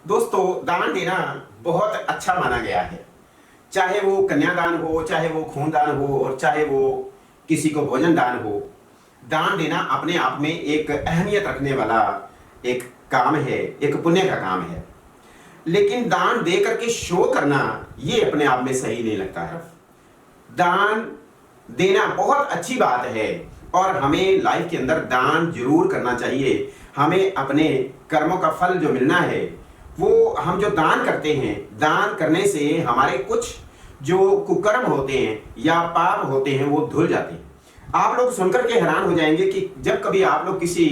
दोस्तों, दान देना बहुत अच्छा माना गया है। चाहे वो कन्यादान हो, चाहे वो खूनदान हो और चाहे वो किसी को भोजन दान हो। दान देना अपने आप में एक अहमियत रखने वाला एक काम है, एक पुण्य का काम है। लेकिन दान दे करके शो करना ये अपने आप में सही नहीं लगता है। दान देना बहुत अच्छी बात है और हमें लाइफ के अंदर दान जरूर करना चाहिए। हमें अपने कर्मों का फल जो मिलना है वो हम जो दान करते हैं, दान करने से हमारे कुछ जो कुकर्म होते हैं या पाप होते हैं वो धुल जाते हैं। आप लोग सुनकर के हैरान हो जाएंगे कि जब कभी आप लोग किसी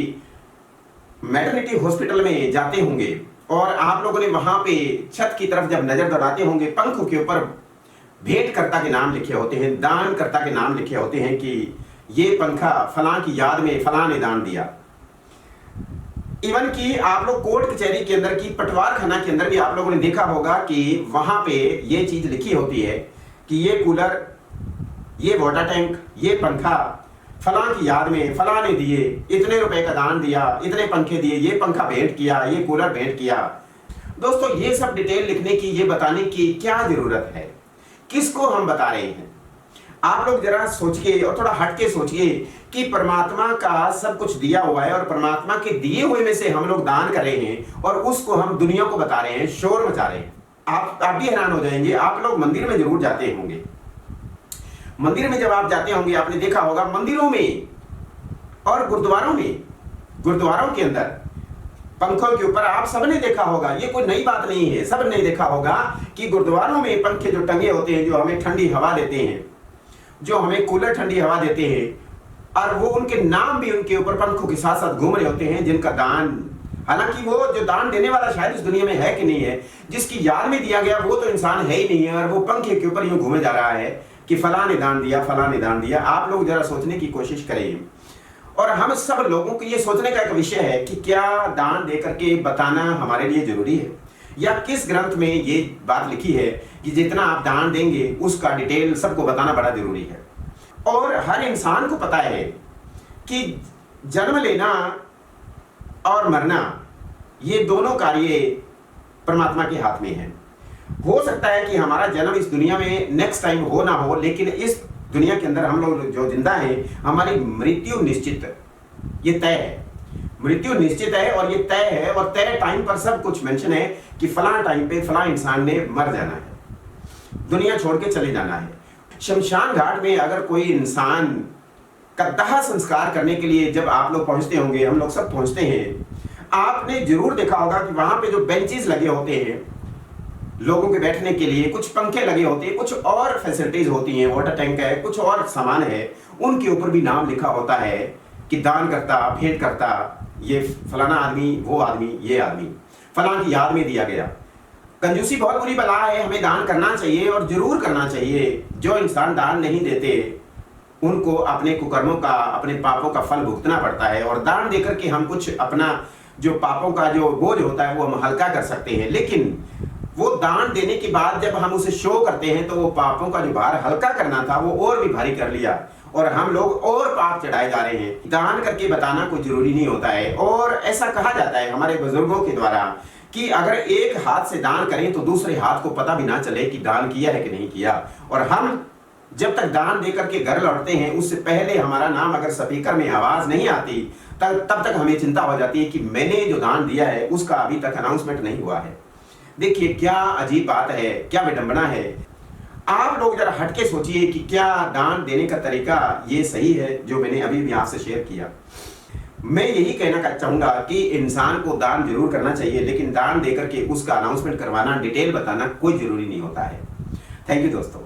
मैटरनिटी हॉस्पिटल में जाते होंगे और आप लोगों ने वहां पे छत की तरफ जब नजर दौड़ाते होंगे, पंखों के ऊपर भेंटकर्ता के नाम लिखे होते हैं, दानकर्ता के नाम लिखे होते हैं कि ये पंखा फलां की याद में फलां ने दान दिया। इवन कि आप लोग कोर्ट कचहरी के अंदर की पटवार खाना के अंदर भी आप लोगों ने देखा होगा कि वहां पे ये चीज लिखी होती है कि ये कूलर, ये वाटर टैंक, ये पंखा फलां की याद में फलां ने दिए, इतने रुपए का दान दिया, इतने पंखे दिए, ये पंखा भेंट किया, ये कूलर भेंट किया। दोस्तों, ये सब डिटेल लिखने की, ये बताने की क्या जरूरत है? किसको हम बता रहे हैं? आप लोग जरा सोचिए और थोड़ा हट के सोचिए कि परमात्मा का सब कुछ दिया हुआ है और परमात्मा के दिए हुए में से हम लोग दान कर रहे हैं और उसको हम दुनिया को बता रहे हैं, शोर मचा रहे हैं। आप भी हैरान हो जाएंगे। आप लोग मंदिर में जरूर जाते होंगे। मंदिर में जब आप जाते होंगे, आपने देखा होगा मंदिरों में और गुरुद्वारों के अंदर पंखों के ऊपर आप सबने देखा होगा, ये कोई नई बात नहीं है, सबने देखा होगा कि गुरुद्वारों में पंखे जो टंगे होते हैं, जो हमें ठंडी हवा देते हैं, जो हमें कूलर ठंडी हवा देते हैं, और वो उनके नाम भी उनके ऊपर पंखों के साथ साथ घूम रहे होते हैं, जिनका दान, हालांकि वो जो दान देने वाला शायद इस दुनिया में है कि नहीं है, जिसकी याद में दिया गया वो तो इंसान है ही नहीं है, और वो पंखे के ऊपर यूं घूमे जा रहा है कि फलां ने दान दिया, फलां ने दान दिया। आप लोग जरा सोचने की कोशिश करें। और हम सब लोगों को ये सोचने का एक विषय है कि क्या दान दे करके बताना हमारे लिए जरूरी है, या किस ग्रंथ में ये बात लिखी है कि जितना आप दान देंगे उसका डिटेल सबको बताना बड़ा जरूरी है। और हर इंसान को पता है कि जन्म लेना और मरना ये दोनों कार्य परमात्मा के हाथ में है। हो सकता है कि हमारा जन्म इस दुनिया में नेक्स्ट टाइम हो ना हो, लेकिन इस दुनिया के अंदर हम लोग जो जिंदा हैं, हमारी मृत्यु निश्चित, ये तय है। मृत्यु निश्चित है और ये तय है, और तय टाइम पर सब कुछ मेंशन है कि फलां टाइम पे फलां इंसान ने मर जाना है, दुनिया छोड़ के चले जाना है। शमशान घाट में अगर कोई इंसान का दाह संस्कार करने के लिए जब आप लोग पहुंचते होंगे, हम लोग सब पहुंचते हैं, आपने जरूर देखा होगा कि वहां पे जो बेंचेस लगे होते हैं लोगों के बैठने के लिए, कुछ पंखे लगे होते हैं, कुछ और फैसिलिटीज होती हैं, वाटर टैंक है, कुछ और सामान है, उनके ऊपर भी नाम लिखा होता है कि दान करता, भेंट करता, ये फलाना आदमी, वो आदमी, ये आदमी फलां की याद में दिया गया। कंजूसी बहुत बुरी बला है, हमें दान करना चाहिए और जरूर करना चाहिए। जो इंसान दान नहीं देते उनको अपने कुकर्मों का, अपने पापों का फल भुगतना पड़ता है, और दान देकर के हम कुछ अपना जो पापों का जो बोझ होता है वो हम हल्का कर सकते हैं। लेकिन वो दान देने के बाद जब हम उसे शो करते हैं तो वो पापों का जो भार हल्का करना था वो और भी भारी कर लिया, और हम लोग और पाप चढ़ाए जा रहे हैं। दान करके बताना कोई जरूरी नहीं होता है। और ऐसा कहा जाता है हमारे बुजुर्गों के द्वारा कि अगर एक हाथ से दान करें तो दूसरे हाथ को पता भी ना चले कि दान किया है कि नहीं किया। और हम जब तक दान दे करके घर लौटते हैं, उससे पहले हमारा नाम अगर स्पीकर में आवाज नहीं आती तब तक हमें चिंता हो जाती है कि मैंने जो दान दिया है उसका अभी तक अनाउंसमेंट नहीं हुआ है। देखिए क्या अजीब बात है, क्या विडंबना है। आप लोग जरा हटके सोचिए कि क्या दान देने का तरीका ये सही है जो मैंने अभी भी आपसे शेयर किया। मैं यही कहना चाहूंगा कि इंसान को दान जरूर करना चाहिए, लेकिन दान देकर के उसका अनाउंसमेंट करवाना, डिटेल बताना कोई जरूरी नहीं होता है। थैंक यू दोस्तों।